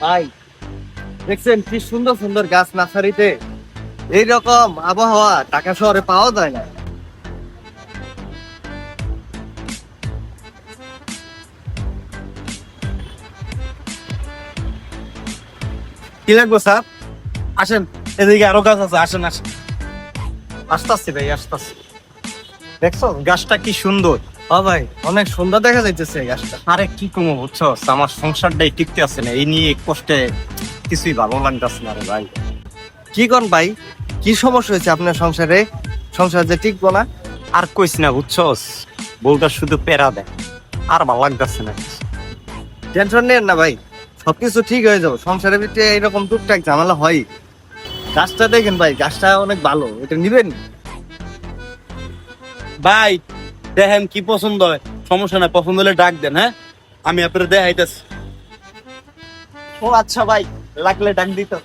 ভাই দেখছেন কি সুন্দর সুন্দর গাছ নার্সারিতে, এইরকম আবহাওয়া ঢাকা শহরে পাওয়া যায় না। কি লাগবে স্যার? আসেন, এদিকে আরো গাছ আছে, আসেন আসেন। আসতেছি ভাই, আসতেছি। দেখছো গাছটা কি সুন্দর। হ্যাঁ ভাই, অনেক সুন্দর দেখা যাইতেছে এই গাছটা। আরে কি কমো বুঝছো, আমার সংসারটাই টিকতে আছে না, এই নিয়ে কষ্টে কিছুই ভালো লাগতেছে না রে ভাই। কি কোন ভাই, কি সমস্যা হয়েছে আপনার সংসারে? সংসার যে টিকবো না? আর কইস না বুঝছস, বউটা শুধু পেরা দেয়, আর ভালো লাগতেছে না। টেনশন নেন না ভাই, সবকিছু ঠিক হয়ে যাবে। সংসারের ভিতরে এরকম টুকটাক ঝামেলা হয়। গাছটা দেখেন ভাই, গাছটা অনেক ভালো, এটা নিবেন? ভাই দেখেন কি পছন্দ হয়, সমস্যা নাই, পছন্দ হলে ডাক দেন। হ্যাঁ, আমি আপনার দেখাইতেছি। ও আচ্ছা ভাই, লাগলে ডাক দিতে।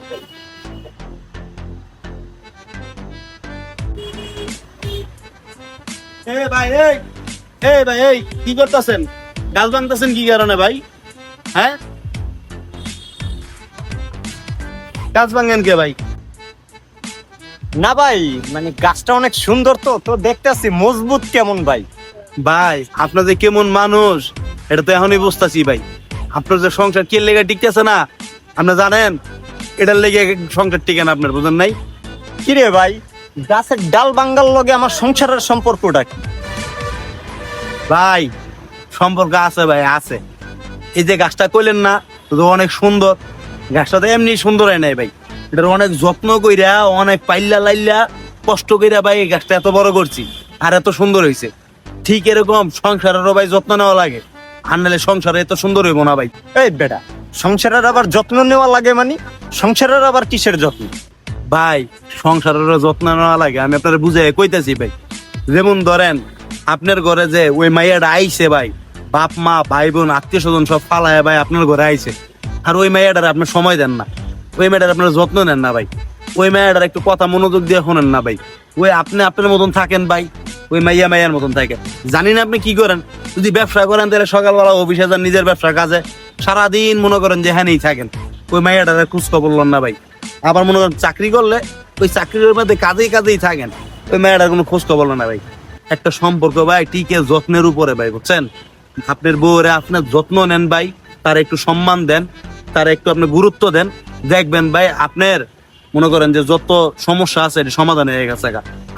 ভাই কি করতেছেন? গাছ ভাঙতেছেন কি কারণে ভাই? হ্যাঁ, গাছ ভাঙেন কে ভাই? না ভাই, মানে গাছটা অনেক সুন্দর, তো তো দেখতেছি মজবুত কেমন ভাই। ভাই আপনার যে কেমন মানুষ এটা তো এখনই বুঝতেছি ভাই। আপনার যে সংসার কে লেগে টিকতেছে না আপনি জানেন, এটার লেগে সংসার টিকে না, আপনার বুঝেন নাই? কিরে ভাই, গাছের ডাল ভাঙ্গার লগে আমার সংসারের সম্পর্কটা কি? ভাই সম্পর্ক আছে ভাই, আছে। এই যে গাছটা কইলেন না, তো অনেক সুন্দর। গাছটা তো এমনি সুন্দর হয় নাই ভাই, এটার অনেক যত্ন কইরা, অনেক পাইল্লা লাইল্লা কষ্ট কইরা ভাই এই গাছটা এত বড় করছি, আর এত সুন্দর হয়েছে। ঠিক এরকম সংসারেরও ভাই যত্ন নেওয়া লাগে, আর নাহলে সংসারে এত সুন্দর হইব না ভাই। এই বেটা, সংসারের আবার যত্ন নেওয়া লাগে মানে? সংসারের আবার কিসের যত্ন? ভাই সংসারেরও যত্ন নেওয়া লাগে, আমি আপনার বুঝাই কইতেছি ভাই। যেমন ধরেন আপনার ঘরে যে ওই মাইয়াটা আইছে ভাই, বাপ মা ভাই বোন আত্মীয় স্বজন সব ফালায় ভাই আপনার ঘরে আইছে, আর ওই মাইয়াটার আপনার সময় দেন না, ওই মেয়েটার আপনার যত্ন নেন না ভাই, ওই মেয়েটার একটু কথা মনোযোগ দিয়ে শোনেন না ভাই। ওই আপনি আপনার মতন থাকেন ভাই, ওই মাইয়া মাইয়ার মতন থাকেন। জানি না আপনি কি করেন, যদি ব্যবসা করেন তাহলে সকালবেলা অফিসে যান নিজের ব্যবসা কাজে, সারাদিন মনে করেন যে হ্যাঁ থাকেন, ওই মাইয়াটার খোঁজ খবর লন না ভাই। আবার মনে করেন চাকরি করলে ওই চাকরির মধ্যে কাজেই থাকেন, ওই মেয়েটার কোনো খোঁজ খবর না ভাই। একটা সম্পর্ক ভাই টিকে যত্নের উপরে ভাই, বুঝছেন? আপনার বউরে আপনার যত্ন নেন ভাই, তার একটু সম্মান দেন, তার একটু আপনি গুরুত্ব দেন, দেখবেন ভাই আপনার মনে করেন যে যত সমস্যা আছে এটা সমাধান হয়ে গেছে।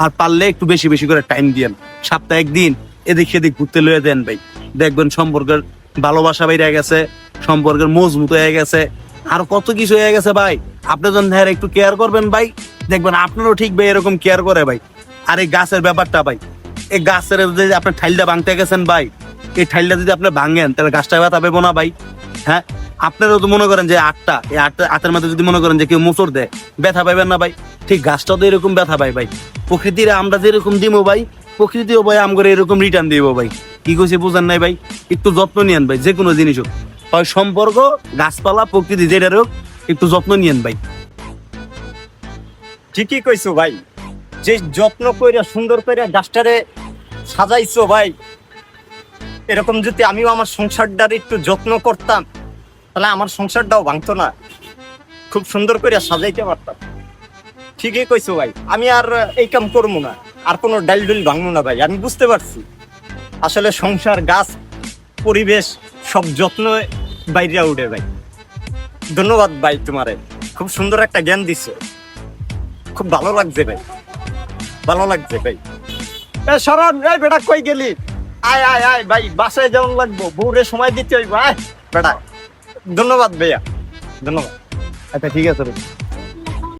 আর পারলে একটু বেশি বেশি করে টাইম দিয়েন, সপ্তাহে একদিন এদিক সেদিক ঘুরতে লয়ে দেন ভাই, দেখবেন সম্পর্কের ভালোবাসা বেড়ে গেছে, সম্পর্কের মজবুত হয়ে গেছে, আর কত কিছু হয়ে গেছে ভাই। আপনি যখন ধ্যার একটু কেয়ার করবেন ভাই, দেখবেন আপনারও ঠিক ভাই এরকম কেয়ার করে ভাই। আর এই গাছের ব্যাপারটা ভাই, এই গাছের যদি আপনার ঠাইলটা ভাঙতে গেছেন ভাই, এই ঠাইলটা যদি আপনি ভাঙেন তাহলে গাছটা ব্যথা পাবো না ভাই। হ্যাঁ, আপনারও তো মনে করেন যে এই আটের মধ্যে যদি মনে করেন যে কেউ মোচড় দেয়, ব্যথা পাইবেন না ভাই। ঠিক গাছটাও তো এরকম ব্যথা পাই ভাই। প্রকৃতির আমরা যেরকম দিব ভাই, প্রকৃতিও ভাই আমগরে এরকম রিটার্ন দিব ভাই। কি কইছে বুঝেন নাই ভাই? একটু যত্ন নিয়েন ভাই, যে কোনো জিনিস হোক, হয় সম্পর্ক, গাছপালা, প্রকৃতি, যেটার হোক একটু যত্ন নিয়েন ভাই। ঠিকই কইছো ভাই, যে যত্ন কইরা সুন্দর কইরা গাছটারে সাজাইছো ভাই, এরকম যদি আমিও আমার সংসারটার একটু যত্ন করতাম তাহলে আমার সংসারটাও ভাঙতো না, খুব সুন্দর করে সাজাইতে পারতাম। ঠিকই কইছো ভাই, আমি আর এই কাম করবো না, আর কোনো ডাইল ডুল ভাঙবো না ভাই। আমি বুঝতে পারছি আসলে সংসার, গাছ, পরিবেশ সব যত্ন বাইরে উঠে ভাই। ধন্যবাদ ভাই, তোমারে খুব সুন্দর একটা জ্ঞান দিছো, খুব ভালো লাগছে ভাই, ভালো লাগছে ভাই। শরণ, এই বেটা কই গেলি? আয় আয় আয় ভাই, বাসায় যেমন লাগবো, বউরে সময় দিতে হইব। আয় বেটা, ধন্যবাদ ভাইয়া, ধন্যবাদ। আচ্ছা ঠিক আছে ভাই।